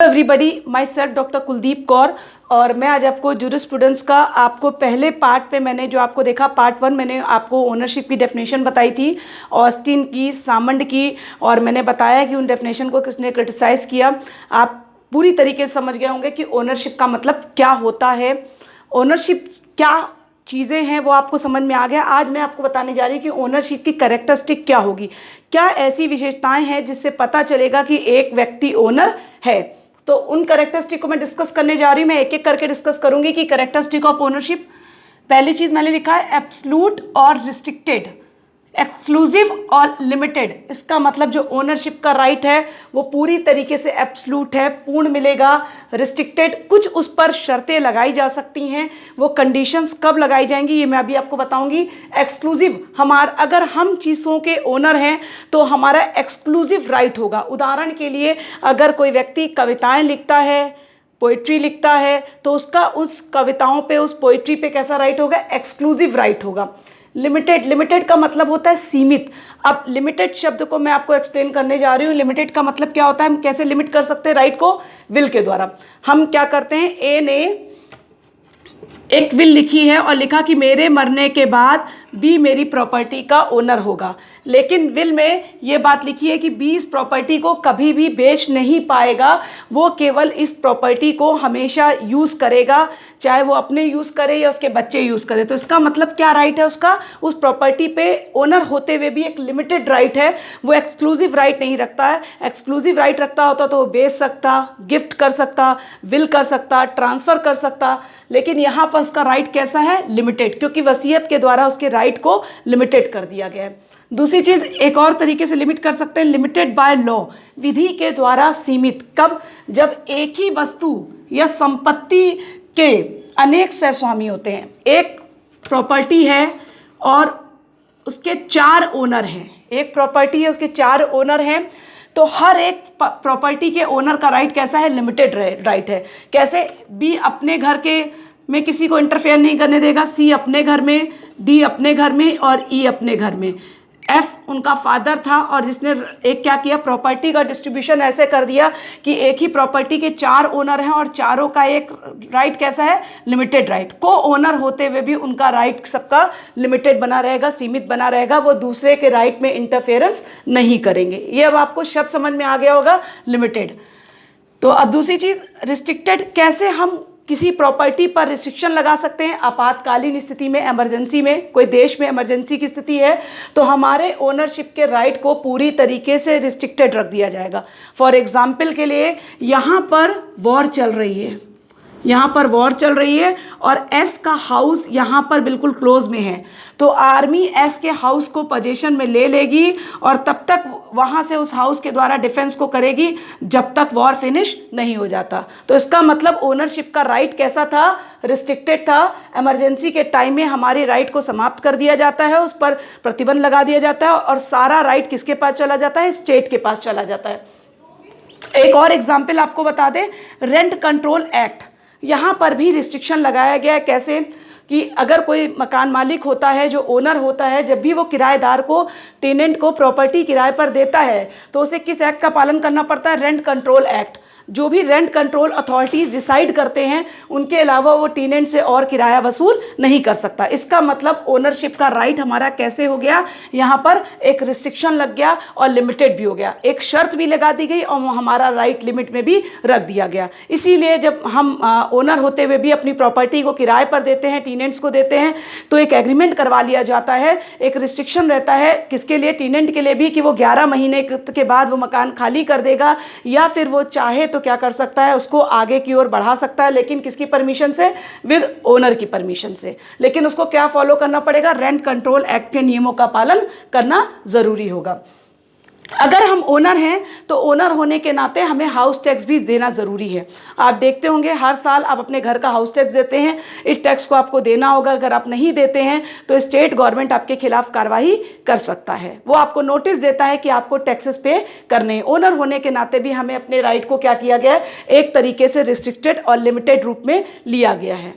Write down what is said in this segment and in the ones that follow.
Everybody, my self doctor Kuldeep Kaur. और मैं आज आपको जूरिस्प्रूडेंस का आपको पहले पार्ट पे मैंने जो आपको देखा पार्ट 1 मैंने आपको ओनरशिप की डेफिनेशन बताई थी, ऑस्टिन की, सामंड की, और मैंने बताया कि उन डेफिनेशन को किसने क्रिटिसाइज़ किया। आप पूरी तरीके से समझ गए होंगे कि ओनरशिप का मतलब क्या होता है, ओनरशिप क्या चीज़ें हैं वो आपको समझ में आ गया। आज मैं आपको बताने जा रही हूँ कि ओनरशिप की कैरेक्टरिस्टिक क्या होगी, क्या ऐसी विशेषताएं हैं जिससे पता चलेगा कि एक व्यक्ति ओनर है। तो उन कैरेक्टरिस्टिक को मैं डिस्कस करने जा रही हूँ। मैं एक एक करके डिस्कस करूंगी कि कैरेक्टरिस्टिक ऑफ ओनरशिप। पहली चीज़ मैंने लिखा है एब्सोल्यूट और रिस्ट्रिक्टेड, एक्सक्लूसिव और लिमिटेड। इसका मतलब जो ओनरशिप का राइट है वो पूरी तरीके से एब्सोल्यूट है, पूर्ण मिलेगा। रिस्ट्रिक्टेड, कुछ उस पर शर्तें लगाई जा सकती हैं, वो कंडीशंस कब लगाई जाएंगी ये मैं अभी आपको बताऊंगी। एक्सक्लूसिव, अगर हम चीज़ों के ओनर हैं तो हमारा एक्सक्लूसिव राइट होगा। उदाहरण के लिए अगर कोई व्यक्ति कविताएं लिखता है, पोइट्री लिखता है, तो उसका उस कविताओं पे, उस पोइट्री पे कैसा राइट होगा? एक्सक्लूसिव राइट होगा। लिमिटेड, लिमिटेड का मतलब होता है सीमित। अब लिमिटेड शब्द को मैं आपको एक्सप्लेन करने जा रही हूँ। लिमिटेड का मतलब क्या होता है, हम कैसे लिमिट कर सकते हैं राइट को? विल के द्वारा। हम क्या करते हैं, ए ने एक विल लिखी है और लिखा कि मेरे मरने के बाद बी मेरी प्रॉपर्टी का ओनर होगा, लेकिन विल में ये बात लिखी है कि बी इस प्रॉपर्टी को कभी भी बेच नहीं पाएगा, वो केवल इस प्रॉपर्टी को हमेशा यूज़ करेगा, चाहे वो अपने यूज़ करे या उसके बच्चे यूज़ करे। तो इसका मतलब क्या राइट है उसका? उस प्रॉपर्टी पे ओनर होते हुए भी एक लिमिटेड राइट है, वो एक्सक्लूसिव राइट नहीं रखता है। एक्सक्लूसिव राइट रखता होता तो वो बेच सकता, गिफ्ट कर सकता, विल कर सकता, ट्रांसफ़र कर सकता, लेकिन यहाँ पर उसका राइट कैसा है? लिमिटेड, क्योंकि वसीयत के द्वारा उसके राइट को लिमिटेड कर दिया गया है। दूसरी चीज़, एक और तरीके से लिमिट कर सकते हैं, लिमिटेड बाय लॉ, विधि के द्वारा सीमित। कब? जब एक ही वस्तु या संपत्ति के अनेक सहस्वामी होते हैं। एक प्रॉपर्टी है और उसके 4 ओनर हैं, एक प्रॉपर्टी है उसके 4 ओनर हैं, तो हर एक प्रॉपर्टी के ओनर का राइट कैसा है? लिमिटेड राइट है। कैसे? बी अपने घर के में किसी को इंटरफेयर नहीं करने देगा, सी अपने घर में, डी अपने घर में और ई अपने घर में। एफ उनका फादर था और जिसने एक क्या किया, प्रॉपर्टी का डिस्ट्रीब्यूशन ऐसे कर दिया कि एक ही प्रॉपर्टी के 4 ओनर हैं और चारों का एक राइट कैसा है? Limited right. को ओनर होते हुए भी उनका राइट सबका लिमिटेड बना रहेगा, सीमित बना रहेगा, वो दूसरे के राइट में इंटरफेरेंस नहीं करेंगे। ये अब आपको शब्द समझ में आ गया होगा, लिमिटेड। तो अब दूसरी चीज़, रिस्ट्रिक्टेड। कैसे हम किसी प्रॉपर्टी पर रिस्ट्रिक्शन लगा सकते हैं? आपातकालीन स्थिति में, इमरजेंसी में, कोई देश में इमरजेंसी की स्थिति है तो हमारे ओनरशिप के राइट को पूरी तरीके से रिस्ट्रिक्टेड रख दिया जाएगा। फॉर एग्जाम्पल के लिए, यहाँ पर वॉर चल रही है, यहाँ पर वॉर चल रही है और एस का हाउस यहाँ पर बिल्कुल क्लोज में है, तो आर्मी एस के हाउस को पोजीशन में ले लेगी और तब तक वहाँ से उस हाउस के द्वारा डिफेंस को करेगी जब तक वॉर फिनिश नहीं हो जाता। तो इसका मतलब ओनरशिप का राइट कैसा था? रिस्ट्रिक्टेड था। इमरजेंसी के टाइम में हमारे राइट को समाप्त कर दिया जाता है, उस पर प्रतिबंध लगा दिया जाता है और सारा राइट किसके पास चला जाता है? स्टेट के पास चला जाता है। एक और एग्जाम्पल आपको बता दें, रेंट कंट्रोल एक्ट, यहाँ पर भी रिस्ट्रिक्शन लगाया गया है। कैसे? कि अगर कोई मकान मालिक होता है, जो ओनर होता है, जब भी वो किराएदार को, टेनेंट को प्रॉपर्टी किराए पर देता है तो उसे किस एक्ट का पालन करना पड़ता है? Rent control act. जो भी रेंट कंट्रोल अथॉरिटीज़ डिसाइड करते हैं उनके अलावा वो टेनेंट से और किराया वसूल नहीं कर सकता। इसका मतलब ओनरशिप का राइट हमारा कैसे हो गया? यहाँ पर एक रिस्ट्रिक्शन लग गया और लिमिटेड भी हो गया, एक शर्त भी लगा दी गई और हमारा राइट लिमिट में भी रख दिया गया। इसीलिए जब हम ओनर होते हुए भी अपनी प्रॉपर्टी को किराए पर देते हैं, टेनेंट्स को देते हैं, तो एक एग्रीमेंट करवा लिया जाता है। एक रिस्ट्रिक्शन रहता है किसके लिए? टेनेंट के लिए भी, कि वो 11 महीने के बाद वो मकान खाली कर देगा या फिर वो चाहे तो क्या कर सकता है, उसको आगे की ओर बढ़ा सकता है, लेकिन किसकी परमिशन से? विद ओनर की परमिशन से। लेकिन उसको क्या फॉलो करना पड़ेगा? रेंट कंट्रोल एक्ट के नियमों का पालन करना जरूरी होगा। अगर हम ओनर हैं तो ओनर होने के नाते हमें हाउस टैक्स भी देना ज़रूरी है। आप देखते होंगे हर साल आप अपने घर का हाउस टैक्स देते हैं, इस टैक्स को आपको देना होगा। अगर आप नहीं देते हैं तो स्टेट गवर्नमेंट आपके खिलाफ कार्रवाई कर सकता है, वो आपको नोटिस देता है कि आपको टैक्सेस पे करने हैं। ओनर होने के नाते भी हमें अपने राइट को क्या किया गया है? एक तरीके से रिस्ट्रिक्टेड और लिमिटेड रूप में लिया गया है।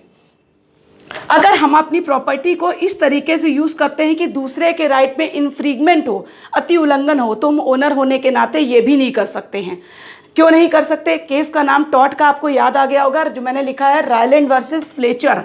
अगर हम अपनी प्रॉपर्टी को इस तरीके से यूज़ करते हैं कि दूसरे के राइट में इन्फ्रिंगमेंट हो, अति उल्लंघन हो, तो हम ओनर होने के नाते ये भी नहीं कर सकते हैं। क्यों नहीं कर सकते? केस का नाम टॉट का आपको याद आ गया होगा, जो मैंने लिखा है रायलैंड वर्सेस फ्लेचर।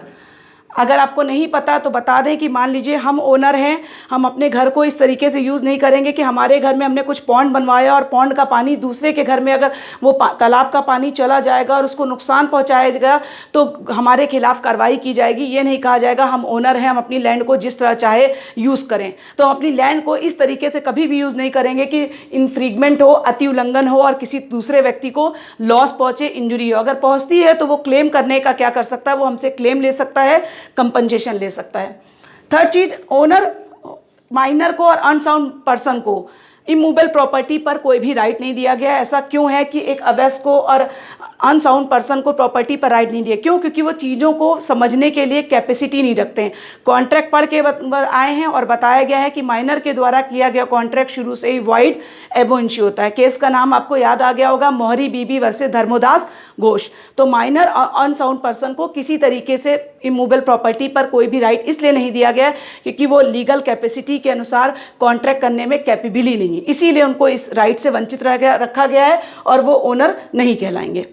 अगर आपको नहीं पता तो बता दें कि मान लीजिए हम ओनर हैं, हम अपने घर को इस तरीके से यूज़ नहीं करेंगे कि हमारे घर में हमने कुछ पॉन्ड बनवाया और पॉन्ड का पानी दूसरे के घर में अगर वो तालाब का पानी चला जाएगा और उसको नुकसान पहुंचाएगा तो हमारे खिलाफ कार्रवाई की जाएगी। ये नहीं कहा जाएगा हम ओनर हैं, हम अपनी लैंड को जिस तरह चाहे यूज़ करें। तो हम अपनी लैंड को इस तरीके से कभी भी यूज़ नहीं करेंगे कि इन्फ्रिंगमेंट हो, अति उल्लंघन हो और किसी दूसरे व्यक्ति को लॉस पहुंचे, इंजरी हो। अगर पहुंचती है तो वो क्लेम करने का क्या कर सकता है, वो हमसे क्लेम ले सकता है, कंपनसेशन ले सकता है। थर्ड चीज, ओनर माइनर को और अनसाउंड पर्सन को इमूवेबल प्रॉपर्टी पर कोई भी राइट नहीं दिया गया। ऐसा क्यों है कि एक अवैध को और अनसाउंड पर्सन को प्रॉपर्टी पर राइट नहीं दिया? क्यों? क्योंकि वो चीज़ों को समझने के लिए कैपेसिटी नहीं रखते हैं। कॉन्ट्रैक्ट पढ़ के आए हैं और बताया गया है कि माइनर के द्वारा किया गया कॉन्ट्रैक्ट शुरू से ही वॉइड एबो इनिशियो होता है। केस का नाम आपको याद आ गया होगा, मोहरी बीबी वर्सेस धर्मोदास घोष। तो माइनर और अनसाउंड पर्सन को किसी तरीके से इमूवेबल प्रॉपर्टी पर कोई भी राइट इसलिए नहीं दिया गया क्योंकि वो लीगल कैपेसिटी के अनुसार कॉन्ट्रैक्ट करने में कैपेबल ही नहीं है, इसीलिए उनको इस राइट से वंचित रखा गया है और वो ओनर नहीं कहलाएंगे।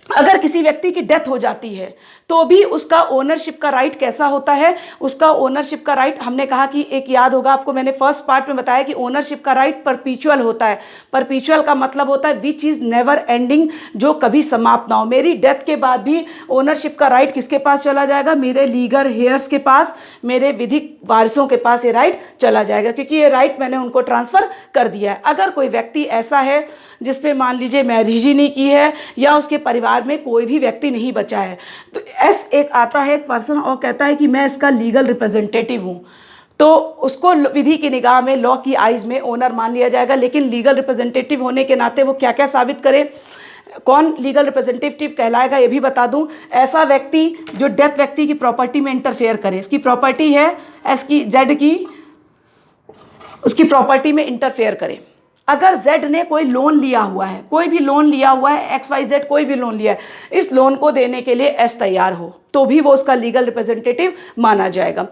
अगर किसी व्यक्ति की डेथ हो जाती है तो भी उसका ओनरशिप का राइट कैसा होता है? उसका ओनरशिप का राइट हमने कहा कि एक याद होगा आपको, मैंने फर्स्ट पार्ट में बताया कि ओनरशिप का राइट परपीचुअल होता है। परपीचुअल का मतलब होता है विच इज़ नेवर एंडिंग, जो कभी समाप्त ना हो। मेरी डेथ के बाद भी ओनरशिप का राइट किसके पास चला जाएगा? मेरे लीगल हेयर्स के पास, मेरे विधिक वारिसों के पास ये राइट चला जाएगा, क्योंकि ये राइट मैंने उनको ट्रांसफ़र कर दिया है। अगर कोई व्यक्ति ऐसा है जिससे मान लीजिए मैरिज ही नहीं की है या उसके परिवार में कोई भी व्यक्ति नहीं बचा है, तो एस एक आता है एक पर्सन और कहता है कि मैं इसका लीगल रिप्रेजेंटेटिव हूँ, तो उसको विधि की निगाह में, लॉ की आइज़ में ओनर मान लिया जाएगा। लेकिन लीगल रिप्रेजेंटेटिव होने के नाते वो क्या क्या साबित करे, कौन लीगल रिप्रेजेंटेटिव कहलाएगा ये भी बता दूं। ऐसा व्यक्ति जो डेथ व्यक्ति की प्रॉपर्टी में इंटरफेयर करे, इसकी प्रॉपर्टी है एस की, जेड की, उसकी प्रॉपर्टी में इंटरफेयर करे। अगर जेड ने कोई लोन लिया हुआ है, कोई भी लोन लिया हुआ है, XYZ कोई भी लोन लिया है, इस लोन को देने के लिए एस तैयार हो तो भी वो उसका लीगल रिप्रेजेंटेटिव माना जाएगा।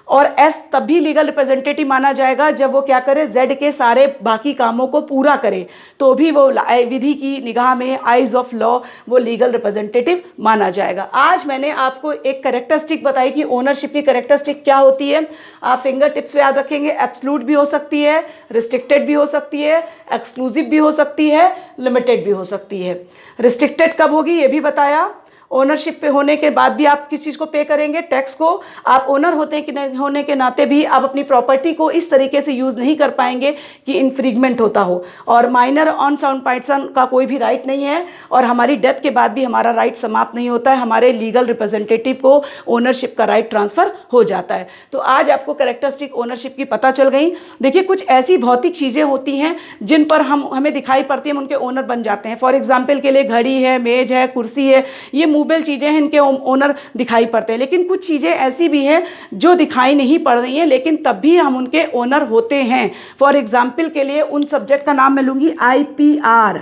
और एस तब भी लीगल रिप्रेजेंटेटिव माना जाएगा जब वो क्या करे, जेड के सारे बाकी कामों को पूरा करे, तो भी वो विधि की निगाह में, आइज ऑफ लॉ, वो लीगल रिप्रेजेंटेटिव माना जाएगा। आज मैंने आपको एक कैरेक्टरिस्टिक बताई कि ओनरशिप की कैरेक्टरिस्टिक क्या होती है। आप फिंगर टिप्स पे याद रखेंगे, एब्सोल्यूट भी हो सकती है, रिस्ट्रिक्टेड भी हो सकती है, एक्सक्लूसिव भी हो सकती है, लिमिटेड भी हो सकती है। रिस्ट्रिक्टेड कब होगी ये भी बताया, ओनरशिप पे होने के बाद भी आप किस चीज़ को पे करेंगे, टैक्स को। आप ओनर होने के नाते भी आप अपनी प्रॉपर्टी को इस तरीके से यूज़ नहीं कर पाएंगे कि इन्फ्रिंगमेंट होता हो। और माइनर ऑन साउंड पर्सन का कोई भी राइट नहीं है, और हमारी डेथ के बाद भी हमारा राइट समाप्त नहीं होता है, हमारे लीगल रिप्रेजेंटेटिव को ओनरशिप का राइट ट्रांसफ़र हो जाता है। तो आज आपको कैरेक्टरिस्टिक ओनरशिप की पता चल गई। देखिए, कुछ ऐसी भौतिक चीज़ें होती हैं जिन पर हमें दिखाई पड़ती है, हम उनके ओनर बन जाते हैं। फॉर एग्जाम्पल के लिए घड़ी है, मेज है, कुर्सी है, ये मूवेबल चीज़ें हैं, इनके ओनर दिखाई पड़ते हैं। लेकिन कुछ चीज़ें ऐसी भी हैं जो दिखाई नहीं पड़ रही हैं लेकिन तब भी हम उनके ओनर होते हैं। फॉर एग्जाम्पल के लिए उन सब्जेक्ट का नाम मैं लूँगी IPR,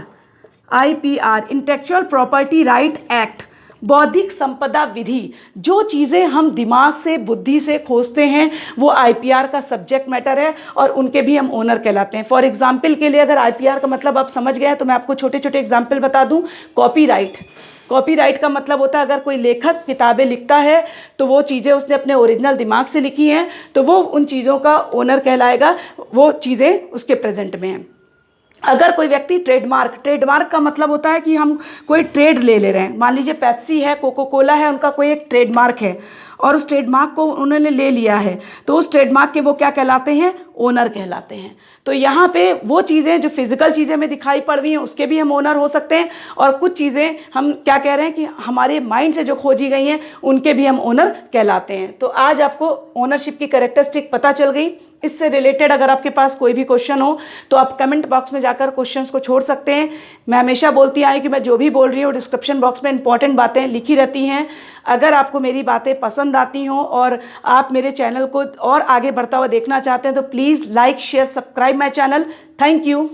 intellectual property right act, बौद्धिक संपदा विधि। जो चीज़ें हम दिमाग से, बुद्धि से खोजते हैं वो IPR का सब्जेक्ट मैटर है और उनके भी हम ओनर कहलाते हैं। फॉर एग्जाम्पल के लिए अगर IPR का मतलब आप समझ गए हैं तो मैं आपको छोटे छोटे एग्जाम्पल बता दूं। कॉपीराइट का मतलब होता है अगर कोई लेखक किताबें लिखता है तो वो चीज़ें उसने अपने ओरिजिनल दिमाग से लिखी हैं तो वो उन चीज़ों का ओनर कहलाएगा, वो चीज़ें उसके प्रेजेंट में हैं। अगर कोई व्यक्ति ट्रेडमार्क का मतलब होता है कि हम कोई ट्रेड ले रहे हैं। मान लीजिए पेप्सी है, कोको कोला है, उनका कोई एक ट्रेडमार्क है और उस ट्रेडमार्क को उन्होंने ले लिया है, तो उस ट्रेडमार्क के वो क्या कहलाते हैं, ओनर कहलाते हैं। तो यहाँ पे वो चीज़ें जो फिजिकल चीज़ें हमें दिखाई पड़ रही हैं उसके भी हम ओनर हो सकते हैं, और कुछ चीज़ें हम क्या कह रहे हैं कि हमारे माइंड से जो खोजी गई हैं उनके भी हम ओनर कहलाते हैं। तो आज आपको ओनरशिप की कैरेक्टरिस्टिक पता चल गई। इससे रिलेटेड अगर आपके पास कोई भी क्वेश्चन हो तो आप कमेंट बॉक्स में जाकर क्वेश्चंस को छोड़ सकते हैं। मैं हमेशा बोलती आई कि मैं जो भी बोल रही हूँ डिस्क्रिप्शन बॉक्स में इंपॉर्टेंट बातें लिखी रहती हैं। अगर आपको मेरी बातें पसंद आती हों और आप मेरे चैनल को और आगे बढ़ता हुआ देखना चाहते हैं तो please like, share, subscribe my channel. Thank you.